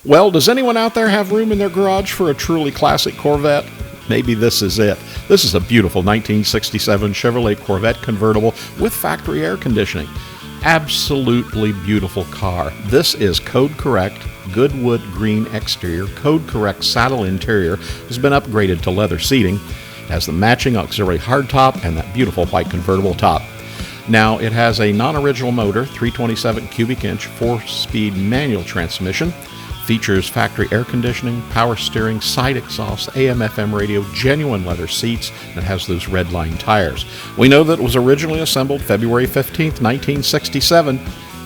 Well, does anyone out there have room in their garage for a truly classic Corvette? Maybe this is it. This is a beautiful 1967 Chevrolet Corvette Convertible with factory air conditioning. Absolutely beautiful car. This is code correct Goodwood Green exterior, code correct saddle interior, has been upgraded to leather seating, has the matching auxiliary hardtop and that beautiful white convertible top. Now it has a non-original motor, 327 cubic inch, 4-speed manual transmission. Features factory air conditioning, power steering, side exhaust, AM/FM radio, genuine leather seats, and has those redline tires. We know that it was originally assembled February 15th, 1967,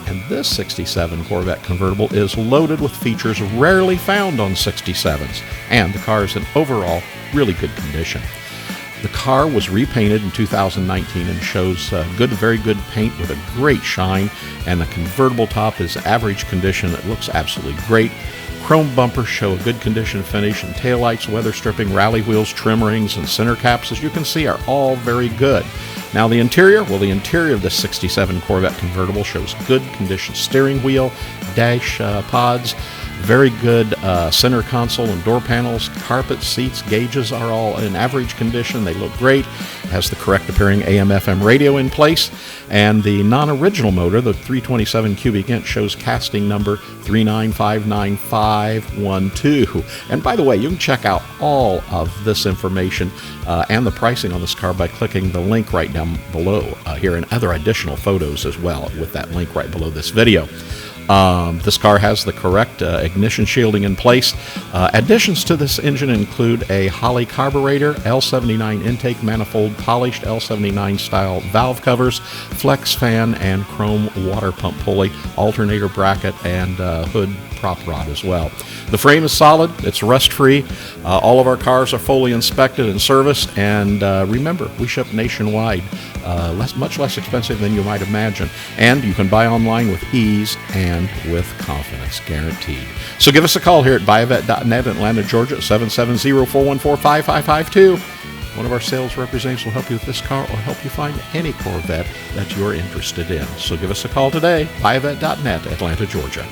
and this 67 Corvette Convertible is loaded with features rarely found on 67s, and the car is in overall really good condition. The car was repainted in 2019 and shows very good paint with a great shine, and the convertible top is average condition. It looks absolutely great. Chrome bumpers show a good condition finish, and taillights, weather stripping, rally wheels, trim rings, and center caps, as you can see, are all very good. Now the interior, well, the interior of this 67 Corvette Convertible shows good condition steering wheel, dash pods, very good center console and door panels, carpet, seats, gauges are all in average condition. They look great. It has the correct appearing AM/FM radio in place, and the non-original motor, the 327 cubic inch, shows casting number 3959512. And by the way, you can check out all of this information and the pricing on this car by clicking the link right down below here, and other additional photos as well with that link right below this video. This car has the correct ignition shielding in place. Additions to this engine include a Holley carburetor, L79 intake manifold, polished L79 style valve covers, flex fan, and chrome water pump pulley, alternator bracket, and hood prop rod as well. The frame is solid, it's rust-free. All of our cars are fully inspected and serviced, and remember, we ship nationwide. Much less expensive than you might imagine, and you can buy online with ease and with confidence, guaranteed. So give us a call here at buyavette.net in Atlanta, Georgia, at 770-414-5552. One of our sales representatives will help you with this car or help you find any Corvette that you're interested in. So give us a call today, buyavette.net, Atlanta, Georgia.